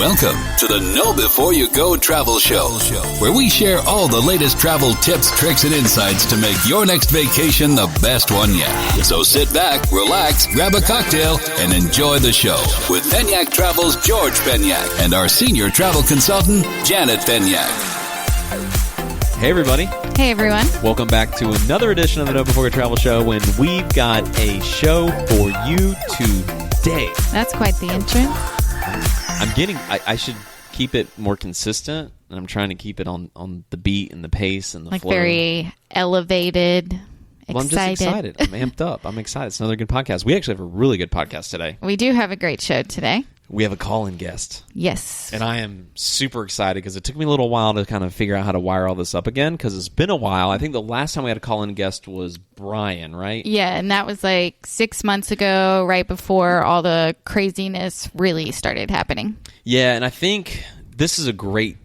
Welcome to the Know Before You Go Travel Show, where we share all the latest travel tips, tricks, and insights to make your next vacation the best one yet. So sit back, relax, grab a cocktail, and enjoy the show with Penyak Travel's George Penyak and our senior travel consultant, Janet Penyak. Hey, everybody. Hey, everyone. Welcome back to another edition of the Know Before You Travel Show, when we've got a show for you today. That's quite the entrance. I should keep it more consistent, and I'm trying to keep it on the beat and the pace and the flow. Very elevated, Well, I'm just excited. I'm amped up. I'm excited. It's another good podcast. We actually have a really good podcast today. We do have a great show today. We have a call-in guest. Yes. And I am super excited because it took me a little while to kind of figure out how to wire all this up again, because it's been a while. I think the last time we had a call-in guest was Brian, right? Yeah, and that was like 6 months ago, right before all the craziness really started happening. Yeah, and I think this is great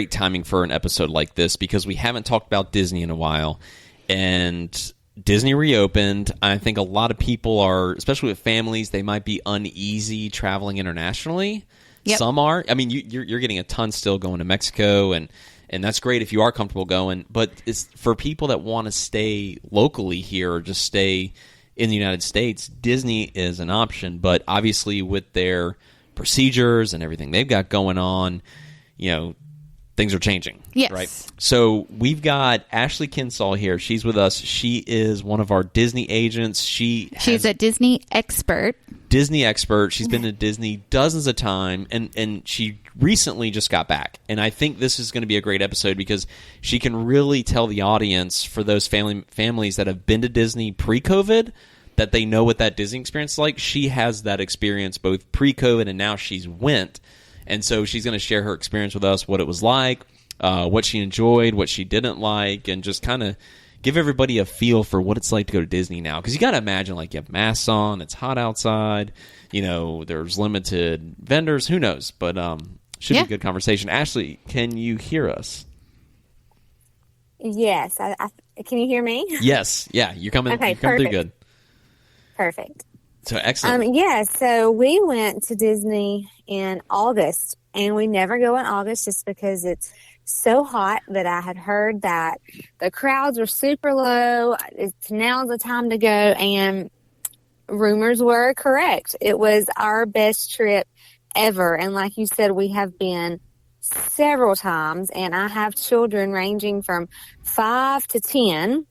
timing for an episode like this, because we haven't talked about Disney in a while, and Disney reopened. I think a lot of people are, especially with families, they might be uneasy traveling internationally. Yep. Some are. I mean, you're getting a ton still going to Mexico, and that's great if you are comfortable going. But it's for people that want to stay locally here or just stay in the United States, Disney is an option. But obviously, with their procedures and everything they've got going on, things are changing. Yes. Right. So we've got Ashely Kinsall here. She's with us. She is one of our Disney agents. She's a Disney expert. She's been to Disney dozens of times, and she recently just got back. And I think this is going to be a great episode because she can really tell the audience, for those families that have been to Disney pre-COVID, that they know what that Disney experience is like. She has that experience both pre-COVID and now she's went. And so she's going to share her experience with us, what it was like, what she enjoyed, what she didn't like, and just kind of give everybody a feel for what it's like to go to Disney now. Because you got to imagine, like, you have masks on, it's hot outside, there's limited vendors, who knows? But should be a good conversation. Ashely, can you hear us? Yes. Can you hear me? Yes. Yeah, you're coming, okay, you're coming through good. Perfect. So excellent. So we went to Disney in August, and we never go in August just because it's so hot. That I had heard that the crowds were super low. Now's the time to go, and rumors were correct. It was our best trip ever, and like you said, we have been several times, and I have children ranging from 5 to 10.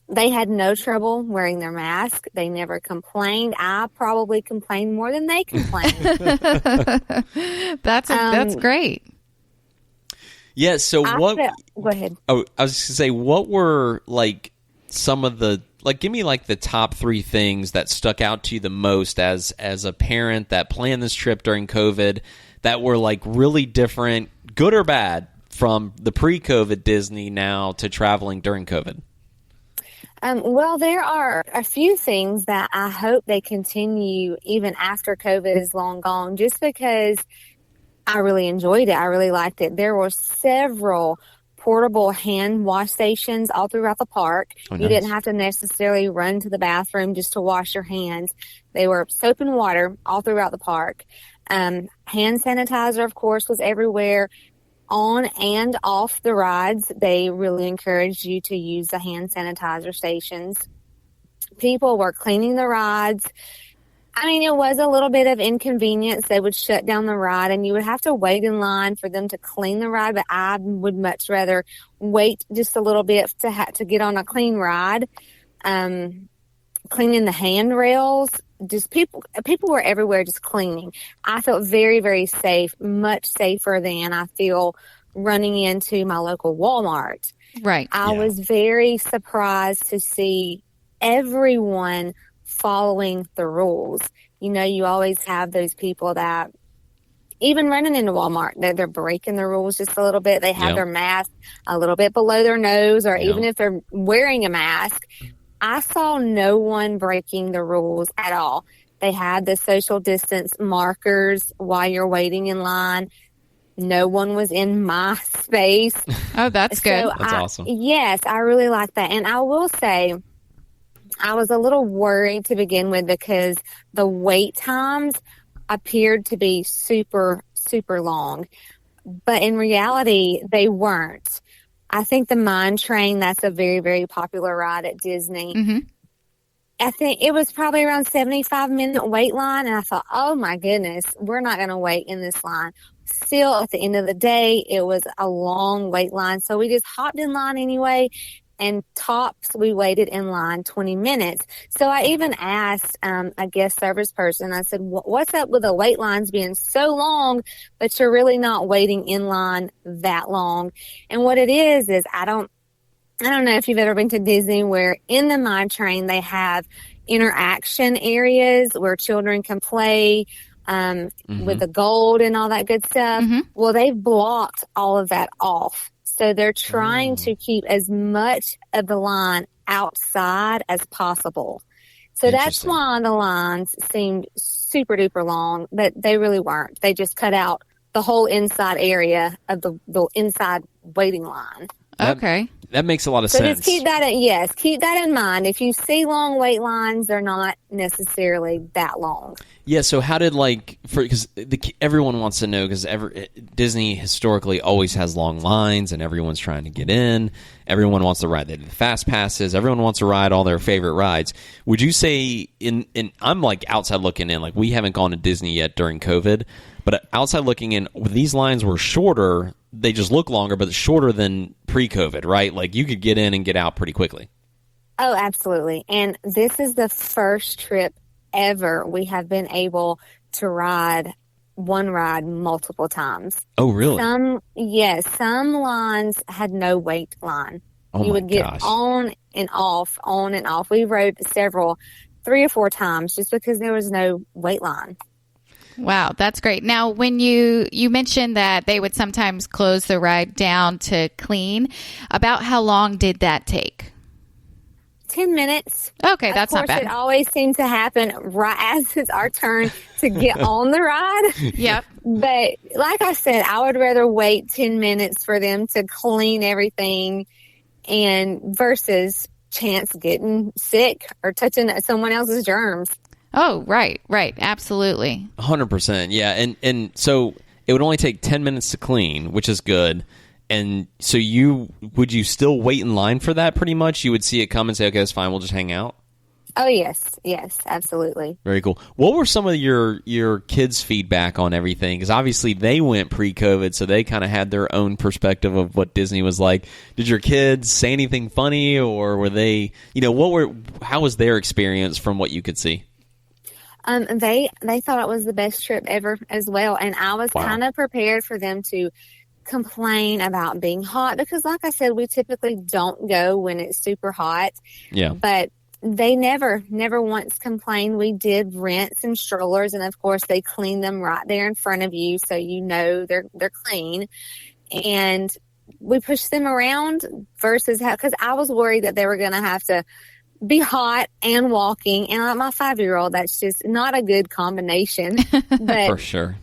They had no trouble wearing their mask. They never complained. I probably complained more than they complained. That's great. Yeah. So go ahead. Oh, I was just gonna say, what were like some of the give me like the top 3 things that stuck out to you the most as a parent that planned this trip during COVID that were like really different, good or bad, from the pre-COVID Disney now to traveling during COVID. Well, there are a few things that I hope they continue even after COVID is long gone, just because I really enjoyed it. I really liked it. There were several portable hand wash stations all throughout the park. Oh, nice. You didn't have to necessarily run to the bathroom just to wash your hands. They were soap and water all throughout the park. Hand sanitizer, of course, was everywhere. On and off the rides, they really encouraged you to use the hand sanitizer stations. People were cleaning the rides. I mean, it was a little bit of inconvenience. They would shut down the ride, and you would have to wait in line for them to clean the ride, but I would much rather wait just a little bit to get on a clean ride. Cleaning the handrails. Just people were everywhere just cleaning. I felt very, very safe, much safer than I feel running into my local Walmart. Right. I was very surprised to see everyone following the rules. You always have those people that, even running into Walmart, they're breaking the rules just a little bit. They have their mask a little bit below their nose, or even if they're wearing a mask. I saw no one breaking the rules at all. They had the social distance markers while you're waiting in line. No one was in my space. Oh, that's good. That's awesome. Yes, I really like that. And I will say, I was a little worried to begin with because the wait times appeared to be super, super long. But in reality, they weren't. I think the Mine Train, that's a very, very popular ride at Disney. Mm-hmm. I think it was probably around 75-minute wait line. And I thought, oh my goodness, we're not going to wait in this line. Still, at the end of the day, it was a long wait line. So we just hopped in line anyway. And tops, we waited in line 20 minutes. So I even asked a guest service person, I said, what's up with the wait lines being so long, but you're really not waiting in line that long? And what it is I don't know if you've ever been to Disney, where in the Mine Train they have interaction areas where children can play with the gold and all that good stuff. Mm-hmm. Well, they've blocked all of that off. So they're trying to keep as much of the line outside as possible. So that's why the lines seemed super duper long, but they really weren't. They just cut out the whole inside area of the inside waiting line. Okay. That makes a lot of So sense. just keep that in mind. If you see long wait lines, they're not necessarily that long. Yeah, so how did, because everyone wants to know, because Disney historically always has long lines and everyone's trying to get in. Everyone wants to ride the fast passes. Everyone wants to ride all their favorite rides. Would you say, I'm outside looking in, we haven't gone to Disney yet during COVID, but outside looking in, these lines were shorter. They just look longer, but shorter than pre-COVID, right? Like you could get in and get out pretty quickly. Oh, absolutely. And this is the first trip ever we have been able to ride one ride multiple times. Oh, really? Some lines had no wait line. Oh, you would get on and off. We rode several, 3 or 4 times just because there was no wait line. Wow, that's great. Now, when you mentioned that they would sometimes close the ride down to clean, about how long did that take? 10 minutes. Okay, that's not bad. Of course, it always seems to happen right as it's our turn to get on the ride. Yep. But like I said, I would rather wait 10 minutes for them to clean everything and versus chance getting sick or touching someone else's germs. Oh, right. Absolutely. 100%. Yeah. And so it would only take 10 minutes to clean, which is good. And so would you still wait in line for that pretty much? You would see it come and say, okay, that's fine. We'll just hang out. Oh, yes, absolutely. Very cool. What were some of your kids' feedback on everything? Because obviously they went pre-COVID, so they kind of had their own perspective of what Disney was like. Did your kids say anything funny, or were they, how was their experience from what you could see? They thought it was the best trip ever as well. And I was kind of prepared for them to complain about being hot because, like I said, we typically don't go when it's super hot. Yeah. But they never once complained. We did rent some strollers, and of course they clean them right there in front of you, so they're clean. And we pushed them around versus because I was worried that they were going to have to be hot and walking, and like my 5-year-old, that's just not a good combination. But for sure.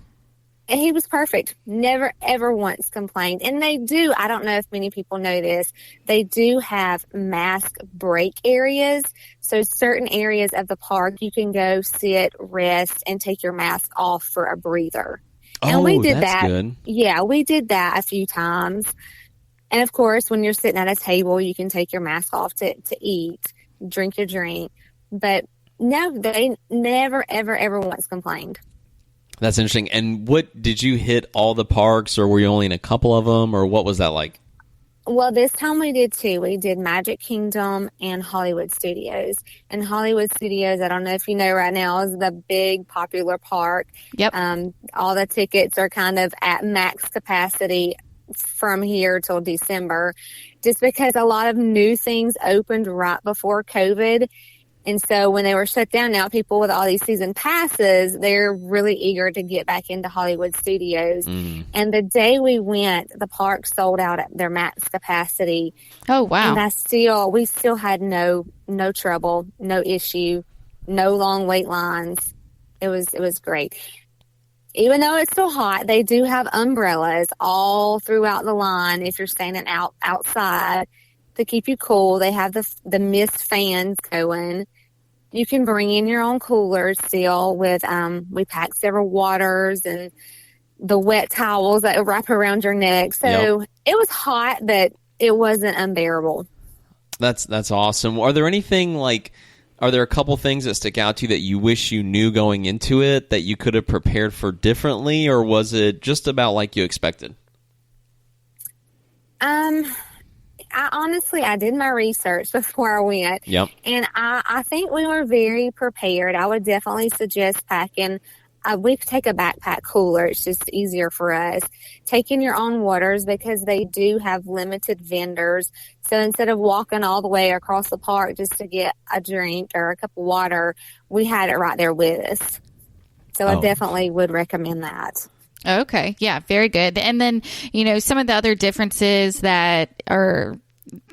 He was perfect. Never, ever once complained. And they do, I don't know if many people know this, they do have mask break areas. So certain areas of the park, you can go sit, rest, and take your mask off for a breather. And we did that. Good. Yeah, we did that a few times. And of course, when you're sitting at a table, you can take your mask off to eat, drink your drink. But no, they never, ever, ever once complained. That's interesting. And what did you hit all the parks, or were you only in a couple of them, or what was that like? Well, this time we did 2. We did Magic Kingdom and Hollywood Studios. And Hollywood Studios, I don't know if you know right now, is the big popular park. Yep. All the tickets are kind of at max capacity from here till December, just because a lot of new things opened right before COVID. And so when they were shut down, now people with all these season passes, they're really eager to get back into Hollywood Studios. And the day we went, the park sold out at their max capacity. Oh, wow. And we still had no trouble, no issue, no long wait lines. It was great. Even though it's still hot, they do have umbrellas all throughout the line if you're standing outside to keep you cool. They have the mist fans going. You can bring in your own coolers still with, we packed several waters and the wet towels that wrap around your neck. So it was hot, but it wasn't unbearable. That's awesome. Are there a couple things that stick out to you that you wish you knew going into it that you could have prepared for differently, or was it just about like you expected? I did my research before I went. Yep. And I think we were very prepared. I would definitely suggest packing. We take a backpack cooler. It's just easier for us. Taking your own waters because they do have limited vendors. So instead of walking all the way across the park just to get a drink or a cup of water, we had it right there with us. So I definitely would recommend that. Okay. Yeah, very good. And then, some of the other differences that are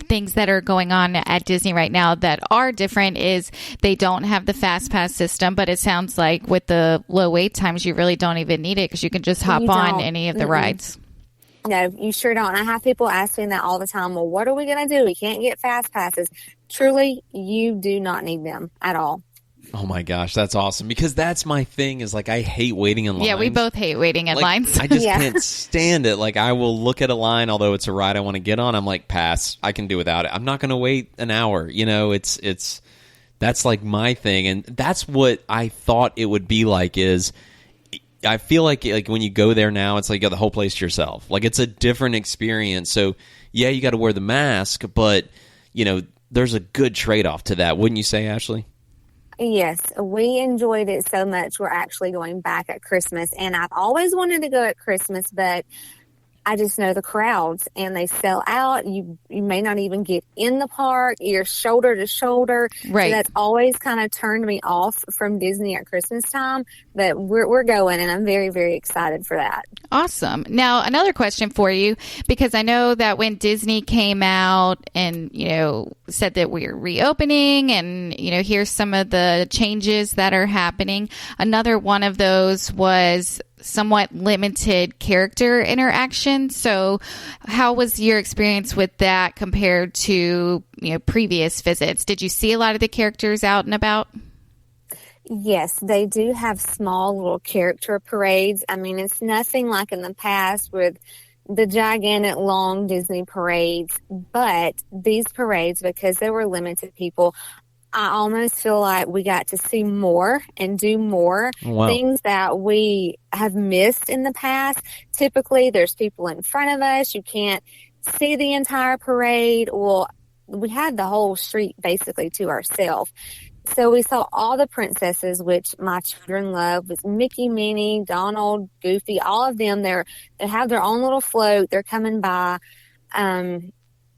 things that are going on at Disney right now that are different is they don't have the fast pass system, but it sounds like with the low wait times, you really don't even need it because you can just hop on any of the rides. No, you sure don't. I have people ask me that all the time. Well, what are we going to do? We can't get fast passes. Truly, you do not need them at all. Oh my gosh, that's awesome. Because that's my thing is like I hate waiting in lines. Yeah, we both hate waiting in lines. I just can't stand it. Like I will look at a line, although it's a ride I want to get on. I'm like, pass. I can do without it. I'm not going to wait an hour. It's that's like my thing, and that's what I thought it would be like. Is I feel like when you go there now, it's like you got the whole place to yourself. Like it's a different experience. So yeah, you got to wear the mask, but there's a good trade off to that, wouldn't you say, Ashely? Yes, we enjoyed it so much. We're actually going back at Christmas, and I've always wanted to go at Christmas, but I just know the crowds and they sell out. You may not even get in the park. You're shoulder to shoulder. Right. So that's always kind of turned me off from Disney at Christmas time. But we're going, and I'm very, very excited for that. Awesome. Now, another question for you, because I know that when Disney came out and, said that we're reopening and, here's some of the changes that are happening. Another one of those was somewhat limited character interaction. So how was your experience with that compared to, previous visits? Did you see a lot of the characters out and about? Yes, they do have small little character parades. I mean, it's nothing like in the past with the gigantic long Disney parades, but these parades, because there were limited people, I almost feel like we got to see more and do more things that we have missed in the past. Typically, there's people in front of us. You can't see the entire parade. Well, we had the whole street basically to ourselves. So we saw all the princesses, which my children love, with Mickey, Minnie, Donald, Goofy, all of them. They have their own little float. They're coming by.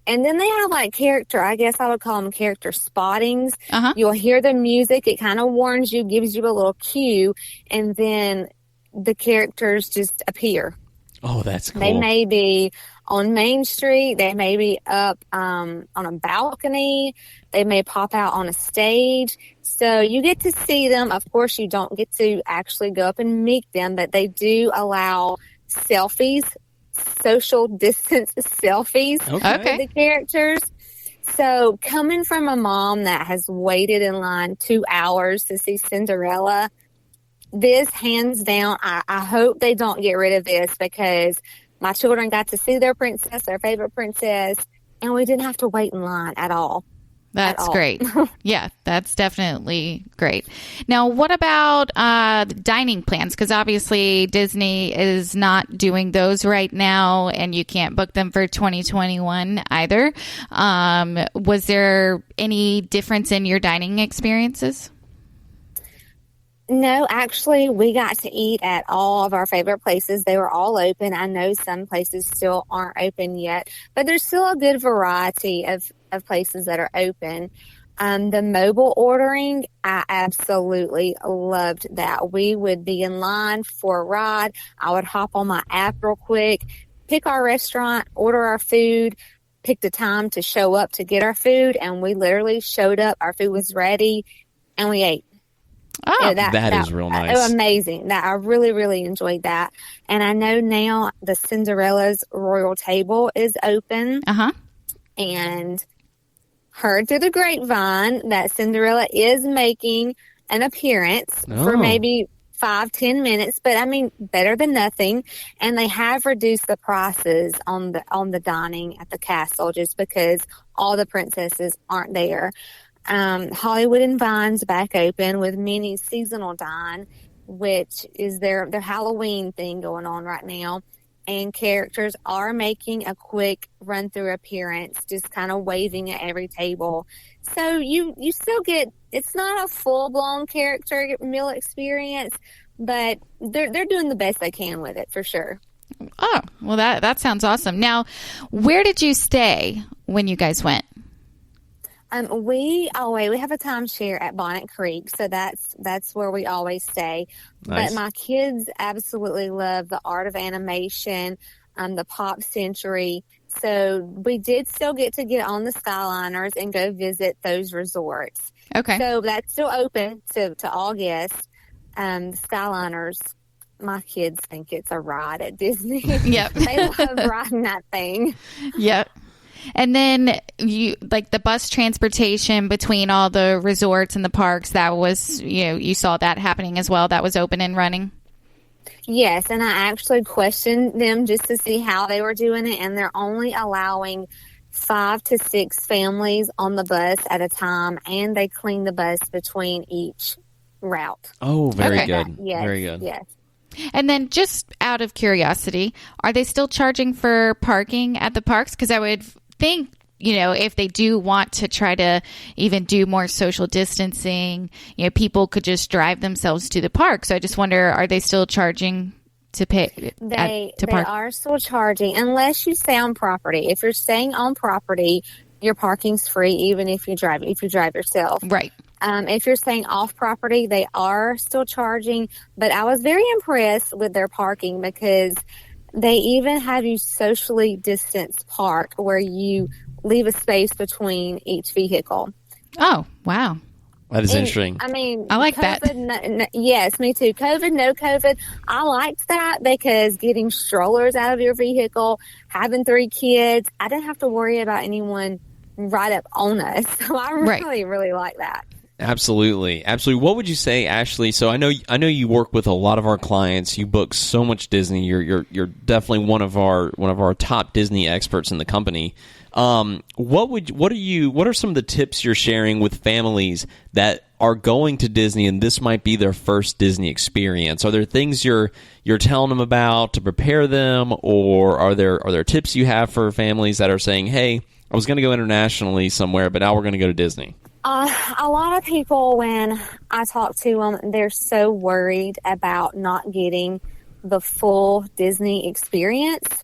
And then they have character, I guess I would call them character spottings. Uh-huh. You'll hear the music. It kind of warns you, gives you a little cue, and then the characters just appear. Oh, that's cool. They may be on Main Street. They may be up on a balcony. They may pop out on a stage. So you get to see them. Of course, you don't get to actually go up and meet them, but they do allow selfies, social distance selfies with the characters. So coming from a mom that has waited in line 2 hours to see Cinderella, this hands down, I hope they don't get rid of this, because my children got to see their princess, their favorite princess, and we didn't have to wait in line at all. That's great. Yeah, that's definitely great. Now, what about dining plans? Because obviously Disney is not doing those right now, and you can't book them for 2021 either. Was there any difference in your dining experiences? No, actually, we got to eat at all of our favorite places. They were all open. I know some places still aren't open yet, but there's still a good variety of places that are open. The mobile ordering, I absolutely loved that. We would be in line for a ride. I would hop on my app real quick, pick our restaurant, order our food, pick the time to show up to get our food, and we literally showed up. Our food was ready, and we ate. Oh, that is real nice. It was amazing. I really, really enjoyed that. And I know now the Cinderella's Royal Table is open. Uh-huh. And heard through the grapevine that Cinderella is making an appearance for maybe 5-10 minutes, but I mean, better than nothing. And they have reduced the prices on the dining at the castle just because all the princesses aren't there. Hollywood and Vine's back open with Minnie's seasonal dine, which is their Halloween thing going on right now. And characters are making a quick run through appearance, just kind of waving at every table. So you still get, it's not a full blown character meal experience, but they're doing the best they can with it for sure. Oh, well that sounds awesome. Now, where did you stay when you guys went? We have a timeshare at Bonnet Creek, so that's where we always stay. Nice. But my kids absolutely love the art of animation, the pop century. So we did still get on the Skyliners and go visit those resorts. Okay. So that's still open to all guests. The Skyliners, my kids think it's a ride at Disney. Yep. They love riding that thing. Yep. And then you like the bus transportation between all the resorts and the parks, that was, you saw that happening as well. That was open and running. Yes. And I actually questioned them just to see how they were doing it. And they're only allowing 5 to 6 families on the bus at a time. And they clean the bus between each route. Oh, very Okay. good. Yes. Very good. Yes. And then just out of curiosity, are they still charging for parking at the parks? Because I would think, if they do want to try to even do more social distancing, people could just drive themselves to the park. So I just wonder, are they still charging to pay They park? are still charging unless you stay on property. If you're staying on property, your parking's free even if you drive yourself. Right. If you're staying off property, they are still charging. But I was very impressed with their parking because they even have you socially distanced park where you leave a space between each vehicle. Oh, wow. That is interesting. I mean, I like that. Yes, me too. COVID, no COVID. I liked that because getting strollers out of your vehicle, having 3 kids, I didn't have to worry about anyone right up on us. So I really, really like that. Absolutely. What would you say, Ashely? So I know you work with a lot of our clients. You book so much Disney. You're definitely one of our top Disney experts in the company. What are some of the tips you're sharing with families that are going to Disney and this might be their first Disney experience? Are there things you're telling them about to prepare them, or are there tips you have for families that are saying, "Hey, I was going to go internationally somewhere, but now we're going to go to Disney"? A lot of people, when I talk to them, they're so worried about not getting the full Disney experience.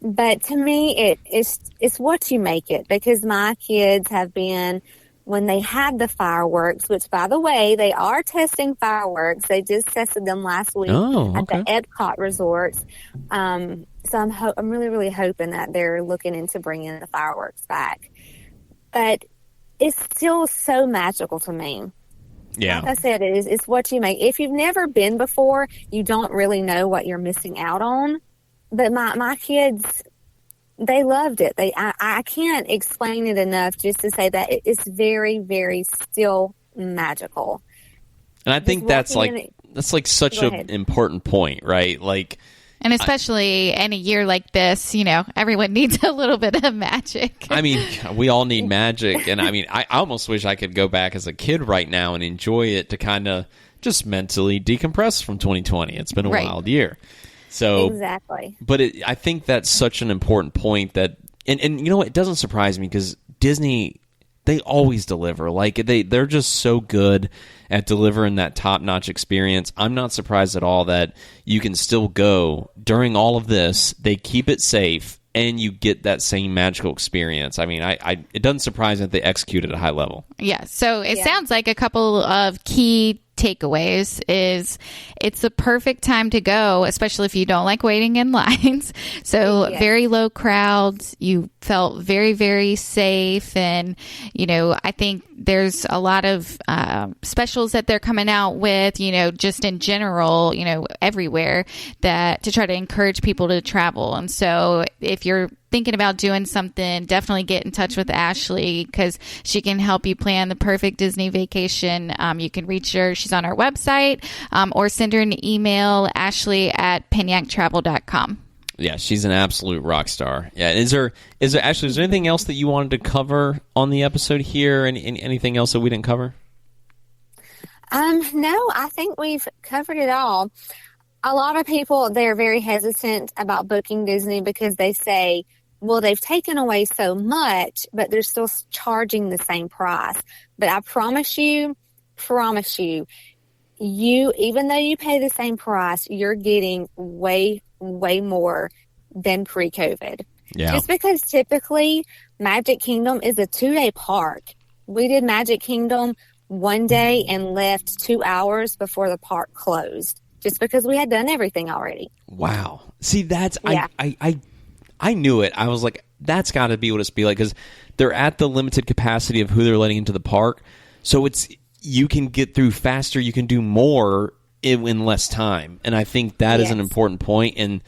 But to me, it's what you make it, because my kids have been, when they had the fireworks, which, by the way, they are testing fireworks. They just tested them last week at the Epcot resorts. So I'm really, really hoping that they're looking into bringing the fireworks back. But it's still so magical to me. Yeah. Like I said, it's what you make. If you've never been before, you don't really know what you're missing out on. But my kids, they loved it. I can't explain it enough just to say that it's very, very still magical. And I think that's such an important point, right? Like, and especially in a year like this, everyone needs a little bit of magic. I mean, we all need magic. And I mean, I almost wish I could go back as a kid right now and enjoy it to kind of just mentally decompress from 2020. It's been a wild year. So exactly. But I think that's such an important point that, and you know what, it doesn't surprise me because Disney, they always deliver. Like they're just so good at delivering that top-notch experience. I'm not surprised at all that you can still go during all of this. They keep it safe, and you get that same magical experience. I mean, it doesn't surprise me that they execute at a high level. Yeah. So it sounds like a couple of key takeaways is it's the perfect time to go, especially if you don't like waiting in lines. So very low crowds. You felt very, very safe. And, I think there's a lot of specials that they're coming out with, just in general, everywhere, that to try to encourage people to travel. And so if you're thinking about doing something, definitely get in touch with Ashely, because she can help you plan the perfect Disney vacation. You can reach her. She's on our website, or send her an email, ashley@penyaktravel.com. Yeah, she's an absolute rock star. Yeah, is there Ashley, is there anything else that you wanted to cover on the episode here? Anything else that we didn't cover? No, I think we've covered it all. A lot of people, they're very hesitant about booking Disney because they say, well, they've taken away so much, but they're still charging the same price. But I promise you, even though you pay the same price, you're getting way more than pre-COVID. Yeah. Just because typically Magic Kingdom is a 2-day park. We did Magic Kingdom one day and left 2 hours before the park closed, just because we had done everything already. Wow. See, that's yeah. I knew it. I was like, that's got to be what it's be like, because they're at the limited capacity of who they're letting into the park. So you can get through faster. You can do more in less time. And I think that is an important point. And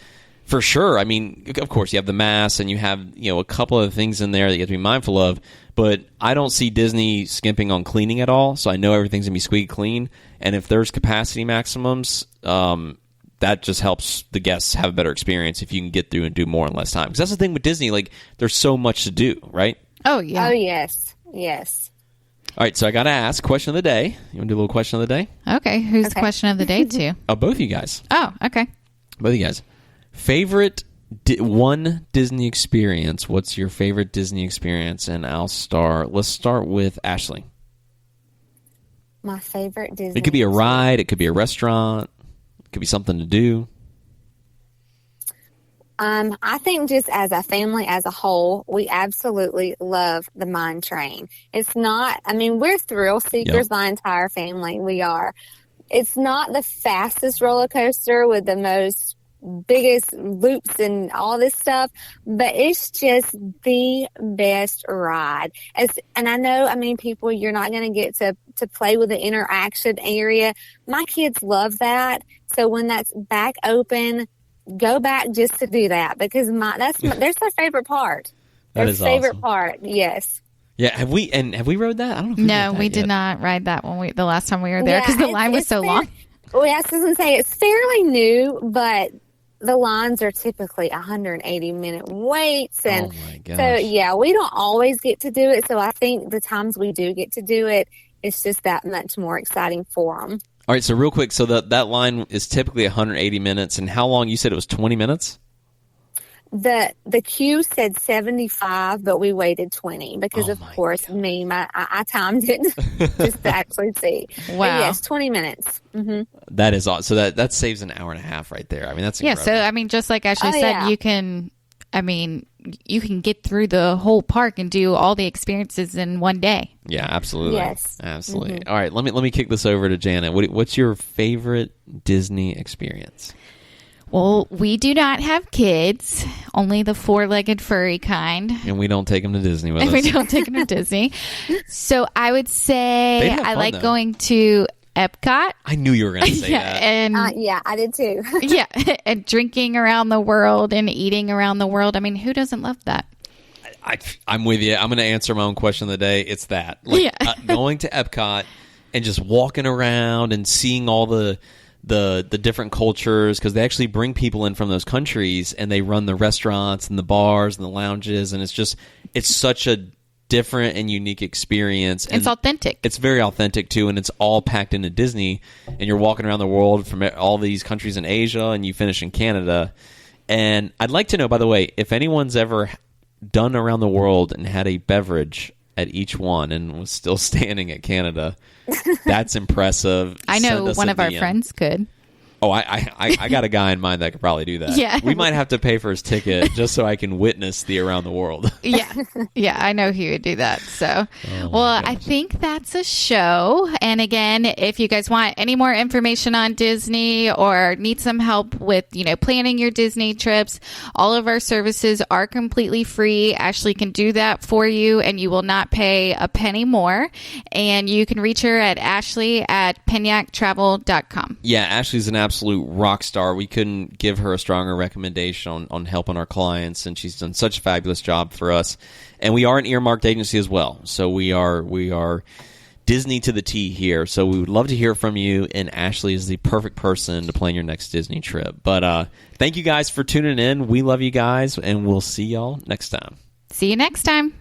for sure, I mean, of course, you have the mass and you have, a couple of things in there that you have to be mindful of. But I don't see Disney skimping on cleaning at all. So I know everything's going to be squeaky clean. And if there's capacity maximums, that just helps the guests have a better experience if you can get through and do more in less time. Because that's the thing with Disney. Like, there's so much to do, right? Oh, yeah. Oh, yes. Yes. All right, so I got to ask, question of the day. You want to do a little question of the day? Okay, who's the question of the day to? Oh, both of you guys. Oh, okay. Both of you guys. Favorite one Disney experience. What's your favorite Disney experience? And let's start with Ashely. My favorite Disney. It could be a ride. It could be a restaurant. It could be something to do. I think just as a family as a whole, we absolutely love the mine train. It's not, we're thrill seekers, my entire family. We are. It's not the fastest roller coaster with the most biggest loops and all this stuff, but it's just the best ride. And I know, people, you're not going to get to play with the interaction area. My kids love that. So when that's back open, go back just to do that, because that's their favorite part. That their is favorite awesome. part. Yes. Yeah. Have we rode that? I don't know. If we No, rode that we yet. did not ride that the last time we were there, because the line was so long. Well, I was going to say it's fairly new, but the lines are typically 180-minute waits, and oh my gosh. so yeah, we don't always get to do it. So I think the times we do get to do it, it's just that much more exciting for them. All right, so real quick, so that line is typically 180 minutes, and how long? You said it was 20 minutes? The queue said 75, but we waited 20 because, of course, I timed it just to actually see. Wow. But yes, 20 minutes. Mm-hmm. That is awesome. So that saves an hour and a half right there. That's incredible. Yeah, so, just like Ashley said, you can get through the whole park and do all the experiences in one day. Yeah, absolutely. Yes. Absolutely. Mm-hmm. All right, let me kick this over to Janet. What's your favorite Disney experience? Well, we do not have kids, only the 4-legged furry kind. And we don't take them to Disney with us. We don't take them to Disney. So I would say I like going to Epcot. I knew you were going to say that. And yeah, I did too. yeah, and drinking around the world and eating around the world. Who doesn't love that? I'm with you. I'm going to answer my own question of the day. It's that. Going to Epcot and just walking around and seeing all the different cultures, because they actually bring people in from those countries and they run the restaurants and the bars and the lounges, and it's such a different and unique experience. And it's authentic. It's very authentic too, and it's all packed into Disney, and you're walking around the world from all these countries in Asia, and you finish in Canada. And I'd like to know, by the way, if anyone's ever done around the world and had a beverage at each one and was still standing at Canada. That's impressive. I know one of our friends could. Oh, I got a guy in mind that could probably do that. Yeah. We might have to pay for his ticket just so I can witness the around the world. Yeah. Yeah, I know he would do that. So, well, I think that's a show. And again, if you guys want any more information on Disney or need some help with, planning your Disney trips, all of our services are completely free. Ashely can do that for you, and you will not pay a penny more. And you can reach her at ashley@penyaktravel.com. Yeah, Ashley's an absolute rock star. We couldn't give her a stronger recommendation on helping our clients, and she's done such a fabulous job for us. And we are an earmarked agency as well, so we are Disney to the T here. So we would love to hear from you, and Ashely is the perfect person to plan your next Disney trip. But thank you guys for tuning in. We love you guys, and we'll see y'all next time. See you next time.